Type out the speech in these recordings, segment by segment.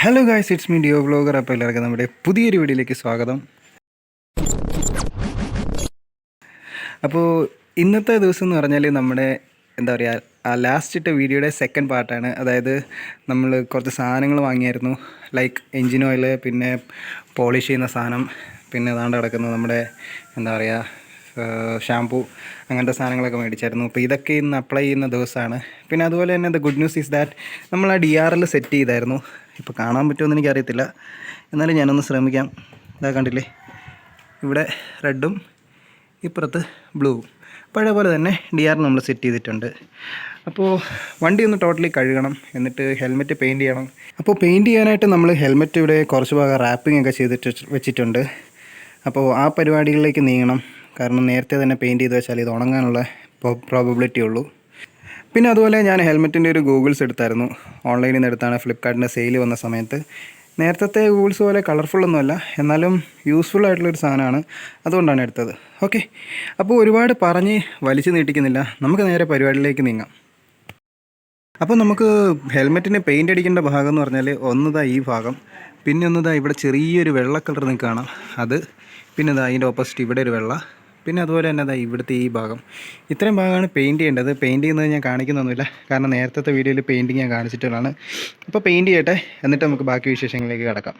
Hello guys, it's me Dio vlogger. അപ്പോൾ എല്ലാവർക്കും നമ്മുടെ പുതിയൊരു വീഡിയോയിലേക്ക് സ്വാഗതം. അപ്പോൾ ഇന്നത്തെ ദിവസം എന്ന് പറഞ്ഞാൽ നമ്മുടെ എന്താ പറയുക, ആ ലാസ്റ്റ് ഇട്ട വീഡിയോയുടെ സെക്കൻഡ് പാർട്ടാണ്. അതായത് നമ്മൾ കുറച്ച് സാധനങ്ങൾ വാങ്ങിയായിരുന്നു, ലൈക്ക് എൻജിൻ ഓയിൽ, പിന്നെ പോളിഷ് ചെയ്യുന്ന സാധനം, പിന്നെ ഏതാണ്ട് കിടക്കുന്നത് നമ്മുടെ എന്താ പറയുക ഷാംപൂ, അങ്ങനത്തെ സാധനങ്ങളൊക്കെ മേടിച്ചായിരുന്നു. അപ്പോൾ ഇതൊക്കെ ഇന്ന് അപ്ലൈ ചെയ്യുന്ന ദിവസമാണ്. പിന്നെ അതുപോലെ തന്നെ the good news is that നമ്മൾ ആ DRL സെറ്റ് ചെയ്തായിരുന്നു. ഇപ്പോൾ കാണാൻ പറ്റുമെന്ന് എനിക്കറിയത്തില്ല, എന്നാലും ഞാനൊന്ന് ശ്രമിക്കാം. ഇതാ കണ്ടില്ലേ, ഇവിടെ റെഡും ഇപ്പുറത്ത് ബ്ലൂവും. പഴയ പോലെ തന്നെ DRL നമ്മൾ സെറ്റ് ചെയ്തിട്ടുണ്ട്. അപ്പോൾ വണ്ടി ഒന്ന് ടോട്ടലി കഴുകണം, എന്നിട്ട് ഹെൽമെറ്റ് പെയിൻറ്റ് ചെയ്യണം. അപ്പോൾ പെയിൻറ്റ് ചെയ്യാനായിട്ട് നമ്മൾ ഹെൽമെറ്റ് ഇവിടെ കുറച്ച് ഭാഗം റാപ്പിംഗ് ഒക്കെ ചെയ്തിട്ട് വെച്ചിട്ടുണ്ട്. അപ്പോൾ ആ പരിപാടികളിലേക്ക് നീങ്ങണം. കാരണം നേരത്തെ തന്നെ പെയിൻറ്റ് ചെയ്ത് വെച്ചാൽ ഇത് ഉണങ്ങാനുള്ള പ്രോബബിലിറ്റി ഉള്ളൂ. പിന്നെ അതുപോലെ ഞാൻ ഹെൽമെറ്റിൻ്റെ ഒരു ഗൂഗിൾസ് എടുത്തായിരുന്നു, ഓൺലൈനിൽ നിന്ന് എടുത്താണ്. ഫ്ലിപ്കാർട്ടിൻ്റെ സെയിൽ വന്ന സമയത്ത് നേരത്തെ ഗൂഗിൾസ് പോലെ കളർഫുള്ളൊന്നുമല്ല, എന്നാലും യൂസ്ഫുൾ ആയിട്ടുള്ളൊരു സാധനമാണ്, അതുകൊണ്ടാണ് എടുത്തത്. ഓക്കെ, അപ്പോൾ ഒരുപാട് പറഞ്ഞ് വലിച്ചു നീട്ടിക്കുന്നില്ല, നമുക്ക് നേരെ പരിപാടിയിലേക്ക് നീങ്ങാം. അപ്പോൾ നമുക്ക് ഹെൽമെറ്റിന് പെയിൻ്റ് അടിക്കേണ്ട ഭാഗം എന്ന് പറഞ്ഞാൽ ഒന്നതാ ഈ ഭാഗം, പിന്നെ ഒന്നതാ ഇവിടെ ചെറിയൊരു വെള്ള കളർ നിങ്ങൾക്ക് കാണാം അത്, പിന്നെ ഇതാ അതിൻ്റെ ഓപ്പോസിറ്റ് ഇവിടെ ഒരു വെള്ള, പിന്നെ അതുപോലെ തന്നെ അതാ ഇവിടുത്തെ ഈ ഭാഗം. ഇത്രയും ഭാഗമാണ് പെയിൻറ്റ് ചെയ്യേണ്ടത്. പെയിൻറ്റ് ചെയ്യുന്നത് ഞാൻ കാണിക്കുന്നൊന്നുമില്ല, കാരണം നേരത്തെ വീഡിയോയിൽ പെയിൻറ്റിങ് ഞാൻ കാണിച്ചിട്ടുള്ളതാണ്. അപ്പോൾ പെയിൻറ്റ് ചെയ്യട്ടെ, എന്നിട്ട് നമുക്ക് ബാക്കി വിശേഷങ്ങളിലേക്ക് കിടക്കാം.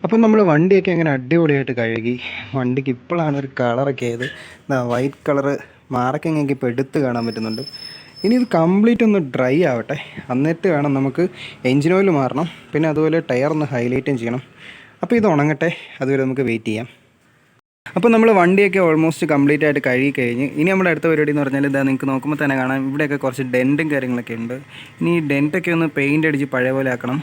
അപ്പം നമ്മൾ വണ്ടിയൊക്കെ അങ്ങനെ അടിപൊളിയായിട്ട് കഴുകി. വണ്ടിക്ക് ഇപ്പോഴാണ് ഒരു കളറൊക്കെ ആയത്, വൈറ്റ് കളറ് മാറൊക്കെ ഇപ്പോൾ എടുത്ത് കാണാൻ പറ്റുന്നുണ്ട്. ഇനി ഇത് കംപ്ലീറ്റ് ഒന്ന് ഡ്രൈ ആവട്ടെ, എന്നിട്ട് വേണം നമുക്ക് എൻജിൻ ഓയിൽ മാറണം, പിന്നെ അതുപോലെ ടയർ ഒന്ന് ഹൈലൈറ്റും ചെയ്യണം. അപ്പോൾ ഇത് ഉണങ്ങട്ടെ, അതുവരെ നമുക്ക് വെയിറ്റ് ചെയ്യാം. അപ്പോൾ നമ്മൾ വണ്ടിയൊക്കെ ഓൾമോസ്റ്റ് കംപ്ലീറ്റ് ആയിട്ട് കഴുകി കഴിഞ്ഞ് ഇനി നമ്മുടെ അടുത്ത പരിപാടി എന്ന് പറഞ്ഞാൽ ഇതാ, നിങ്ങൾക്ക് നോക്കുമ്പോൾ തന്നെ കാണാം ഇവിടെയൊക്കെ കുറച്ച് ഡെൻറ്റും കാര്യങ്ങളൊക്കെ ഉണ്ട്. ഇനി ഈ ഡെൻറ്റൊക്കെ ഒന്ന് പെയിൻ്റ് അടിച്ച് പഴയ പോലെ ആക്കണം,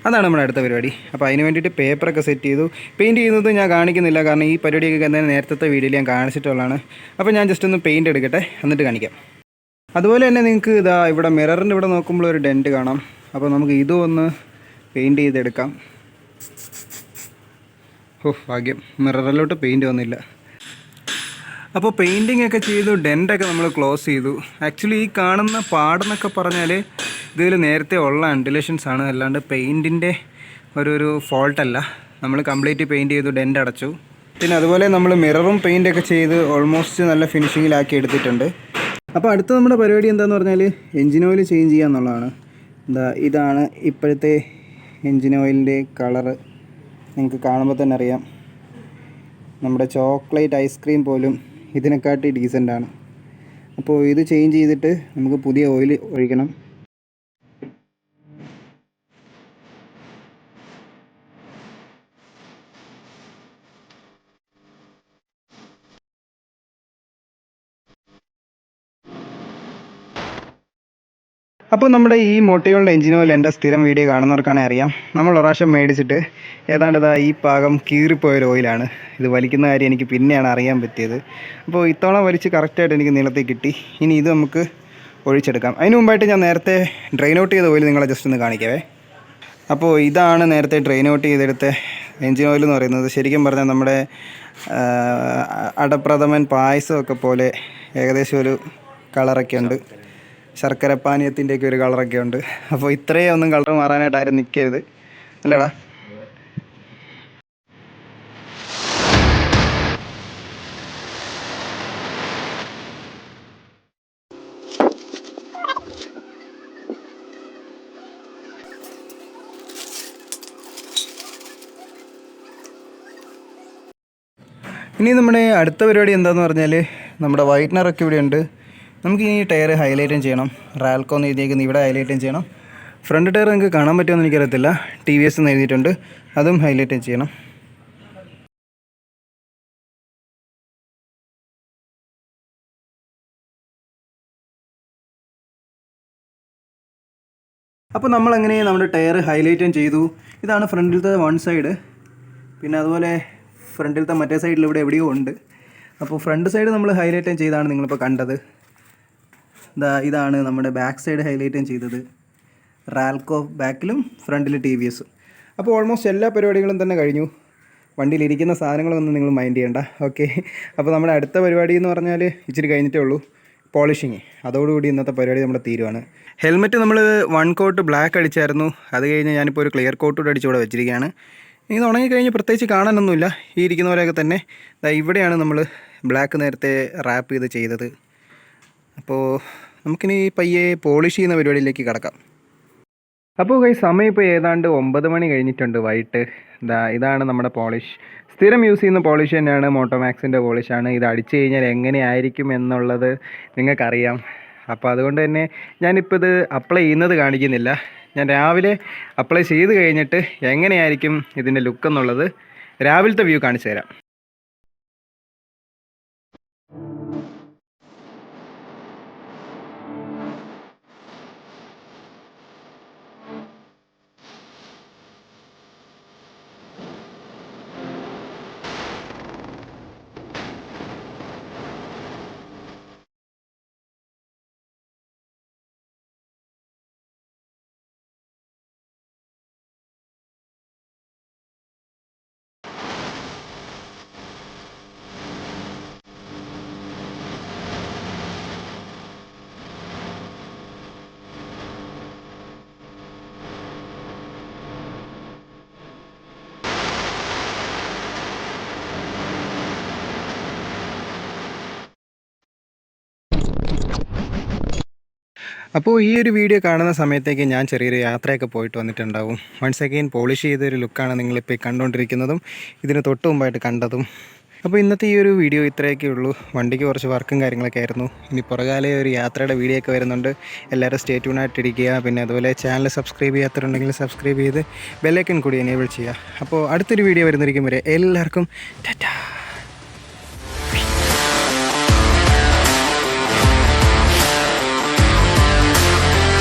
അതാണ് നമ്മുടെ അടുത്ത പരിപാടി. അപ്പോൾ അതിന് വേണ്ടിയിട്ട് പേപ്പറൊക്കെ സെറ്റ് ചെയ്തു. പെയിൻറ്റ് ചെയ്യുന്നത് ഞാൻ കാണിക്കുന്നില്ല, കാരണം ഈ പരിപാടിയൊക്കെ എന്തായാലും നേരത്തെ വീഡിയോയിൽ ഞാൻ കാണിച്ചിട്ടുള്ളതാണ്. അപ്പോൾ ഞാൻ ജസ്റ്റ് ഒന്ന് പെയിൻറ്റ് എടുക്കട്ടെ, എന്നിട്ട് കാണിക്കാം. അതുപോലെ തന്നെ നിങ്ങൾക്ക് ഇതാ ഇവിടെ മിററിൻ്റെ ഇവിടെ നോക്കുമ്പോൾ ഒരു ഡെൻറ്റ് കാണാം. അപ്പോൾ നമുക്ക് ഇതും ഒന്ന് പെയിൻറ്റ് ചെയ്തെടുക്കാം. ഭാഗ്യം, മിററിലോട്ട് പെയിൻറ്റ് വന്നില്ല. അപ്പോൾ പെയിൻറ്റിങ് ഒക്കെ ചെയ്തു, ഡെൻറ്റൊക്കെ നമ്മൾ ക്ലോസ് ചെയ്തു. ആക്ച്വലി ഈ കാണുന്ന പാടെന്നൊക്കെ പറഞ്ഞാൽ ഇതിൽ നേരത്തെ ഉള്ള അണ്ടിലേഷൻസ് ആണ്, അല്ലാണ്ട് പെയിൻറ്റിൻ്റെ ഒരു ഫോൾട്ടല്ല. നമ്മൾ കംപ്ലീറ്റ് പെയിൻറ്റ് ചെയ്തു, ഡെൻറ്റ് അടച്ചു. പിന്നെ അതുപോലെ നമ്മൾ മിററും പെയിൻറ്റൊക്കെ ചെയ്ത് ഓൾമോസ്റ്റ് നല്ല ഫിനിഷിങ്ങിലാക്കി എടുത്തിട്ടുണ്ട്. അപ്പോൾ അടുത്ത നമ്മുടെ പരിപാടി എന്താണെന്ന് പറഞ്ഞാൽ എൻജിൻ ഓയിൽ ചേഞ്ച് ചെയ്യുക എന്നുള്ളതാണ്. ഇതാണ് ഇപ്പോഴത്തെ എൻജിൻ ഓയിലിൻ്റെ കളറ്, നിങ്ങൾക്ക് കാണുമ്പോൾ തന്നെ അറിയാം. നമ്മുടെ ചോക്ലേറ്റ് ഐസ്ക്രീം പോലും ഇതിനെക്കാട്ടി ഡീസൻ്റാണ്. അപ്പോൾ ഇത് ചേഞ്ച് ചെയ്തിട്ട് നമുക്ക് പുതിയ ഓയിൽ ഒഴിക്കണം. അപ്പോൾ നമ്മുടെ ഈ മോട്ടിവോളുടെ എൻജിൻ ഓയിൽ എൻ്റെ സ്ഥിരം വീഡിയോ കാണുന്നവർക്കാണെങ്കിൽ അറിയാം. നമ്മൾ ഒരു പ്രാവശ്യം മേടിച്ചിട്ട് ഏതാണ്ട് ഈ പാകം കീറിപ്പോയൊരു ഓയിലാണ്. ഇത് വലിക്കുന്ന കാര്യം എനിക്ക് പിന്നെയാണ് അറിയാൻ പറ്റിയത്. അപ്പോൾ ഇത്തവണ വലിച്ച് കറക്റ്റായിട്ട് എനിക്ക് നീളത്തിൽ കിട്ടി. ഇനി ഇത് നമുക്ക് ഒഴിച്ചെടുക്കാം. അതിന് മുമ്പായിട്ട് ഞാൻ നേരത്തെ ഡ്രെയിൻ ഔട്ട് ചെയ്ത ഓയിൽ നിങ്ങളെ ജസ്റ്റ് ഒന്ന് കാണിക്കാവേ. അപ്പോൾ ഇതാണ് നേരത്തെ ഡ്രെയിൻ ഔട്ട് ചെയ്തെടുത്ത എൻജിൻ ഓയിൽ എന്ന് പറയുന്നത്. ശരിക്കും പറഞ്ഞാൽ നമ്മുടെ അടപ്രഥമൻ പായസമൊക്കെ പോലെ ഏകദേശം ഒരു കളറൊക്കെ ഉണ്ട്, ശർക്കര പാനീയത്തിൻ്റെയൊക്കെ ഒരു കളറൊക്കെ ഉണ്ട്. അപ്പോൾ ഇത്രയും ഒന്നും കളർ മാറാനായിട്ട് ആരും നിൽക്കരുത്, അല്ലേടാ? ഇനി നമ്മുടെ അടുത്ത പരിപാടി എന്താണെന്ന് പറഞ്ഞാൽ നമ്മുടെ വൈറ്റ്നറൊക്കെ ഇവിടെ ഉണ്ട്. നമുക്ക് ഇനി ടയർ ഹൈലൈറ്റും ചെയ്യണം. റാൽക്കോ എന്ന് എഴുതിയേക്കുന്നത് ഇവിടെ ഹൈലൈറ്റും ചെയ്യണം. ഫ്രണ്ട് ടയർ നിങ്ങൾക്ക് കാണാൻ പറ്റുമെന്ന് എനിക്കറിയത്തില്ല, TVS എന്ന് എഴുതിയിട്ടുണ്ട്, അതും ഹൈലൈറ്റും ചെയ്യണം. അപ്പോൾ നമ്മളങ്ങനെ നമ്മുടെ ടയർ ഹൈലൈറ്റും ചെയ്തു. ഇതാണ് ഫ്രണ്ടിലത്തെ വൺ സൈഡ്, പിന്നെ അതുപോലെ ഫ്രണ്ടിലത്തെ മറ്റേ സൈഡിൽ ഇവിടെ എവിടെയോ ഉണ്ട്. അപ്പോൾ ഫ്രണ്ട് സൈഡ് നമ്മൾ ഹൈലൈറ്റും ചെയ്താണ് നിങ്ങളിപ്പോൾ കണ്ടത്. ഇതാണ് നമ്മുടെ ബാക്ക് സൈഡ് ഹൈലൈറ്റും ചെയ്തത്. റാൽക്കോ ബാക്കിലും ഫ്രണ്ടിൽ TVS. അപ്പോൾ ഓൾമോസ്റ്റ് എല്ലാ പരിപാടികളും തന്നെ കഴിഞ്ഞു. വണ്ടിയിലിരിക്കുന്ന സാധനങ്ങളൊന്നും നിങ്ങൾ മൈൻഡ് ചെയ്യണ്ട. ഓക്കെ, അപ്പോൾ നമ്മുടെ അടുത്ത പരിപാടി എന്ന് പറഞ്ഞാൽ ഇച്ചിരി കഴിഞ്ഞിട്ടേ ഉള്ളൂ, പോളിഷിങ്. അതോടുകൂടി ഇന്നത്തെ പരിപാടി നമ്മുടെ തീരുവാണ്. ഹെൽമെറ്റ് നമ്മൾ 1 കോട്ട് ബ്ലാക്ക് അടിച്ചായിരുന്നു. അത് കഴിഞ്ഞ് ഞാനിപ്പോൾ ഒരു ക്ലിയർ കോട്ട് കൂടെ അടിച്ച് ഇവിടെ വെച്ചിരിക്കുകയാണ്. ഇത് ഉണങ്ങിക്കഴിഞ്ഞ് പ്രത്യേകിച്ച് കാണാനൊന്നുമില്ല. ഈ ഇരിക്കുന്ന പോലെയൊക്കെ തന്നെ. ഇവിടെയാണ് നമ്മൾ ബ്ലാക്ക് നേരത്തെ റാപ്പ് ചെയ്തത്. അപ്പോൾ നമുക്കിനി പയ്യെ പോളിഷ് ചെയ്യുന്ന പരിപാടിയിലേക്ക് കടക്കാം. അപ്പോൾ സമയം ഇപ്പോൾ ഏതാണ്ട് 9 മണി കഴിഞ്ഞിട്ടുണ്ട് വൈകിട്ട്. ഇതാണ് നമ്മുടെ പോളിഷ്. സ്ഥിരം യൂസ് ചെയ്യുന്ന പോളിഷ് തന്നെയാണ്, മോട്ടോമാക്സിൻ്റെ പോളിഷാണ്. ഇത് അടിച്ചു കഴിഞ്ഞാൽ എങ്ങനെയായിരിക്കും എന്നുള്ളത് നിങ്ങൾക്കറിയാം. അപ്പോൾ അതുകൊണ്ട് തന്നെ ഞാനിപ്പോൾ ഇത് അപ്ലൈ ചെയ്യുന്നത് കാണിക്കുന്നില്ല. ഞാൻ രാവിലെ അപ്ലൈ ചെയ്ത് കഴിഞ്ഞിട്ട് എങ്ങനെയായിരിക്കും ഇതിൻ്റെ ലുക്ക് എന്നുള്ളത് രാവിലത്തെ വ്യൂ കാണിച്ചു തരാം. അപ്പോൾ ഈ ഒരു വീഡിയോ കാണുന്ന സമയത്തേക്ക് ഞാൻ ചെറിയൊരു യാത്രയൊക്കെ പോയിട്ട് വന്നിട്ടുണ്ടാവും. വൺസ് അഗെയിൻ പോളിഷ് ചെയ്തൊരു ലുക്കാണ് നിങ്ങളിപ്പോൾ കണ്ടുകൊണ്ടിരിക്കുന്നതും ഇതിന് തൊട്ട് മുമ്പായിട്ട് കണ്ടതും. അപ്പോൾ ഇന്നത്തെ ഈ ഒരു വീഡിയോ ഇത്രയൊക്കെ ഉള്ളൂ. വണ്ടിക്ക് കുറച്ച് വർക്കും കാര്യങ്ങളൊക്കെ ആയിരുന്നു. ഇനി പുറകാലെ ഒരു യാത്രയുടെ വീഡിയോ ഒക്കെ വരുന്നുണ്ട്. എല്ലാവരും സ്റ്റേ ട്യൂണായിട്ടിരിക്കുക. പിന്നെ അതുപോലെ ചാനൽ സബ്സ്ക്രൈബ് ചെയ്യാത്തവരുണ്ടെങ്കിൽ സബ്സ്ക്രൈബ് ചെയ്ത് ബെല്ലൈക്കൺ കൂടി എനേബിൾ ചെയ്യുക. അപ്പോൾ അടുത്തൊരു വീഡിയോ വരുന്നിരിക്കും വരെ എല്ലാവർക്കും ടാറ്റാ.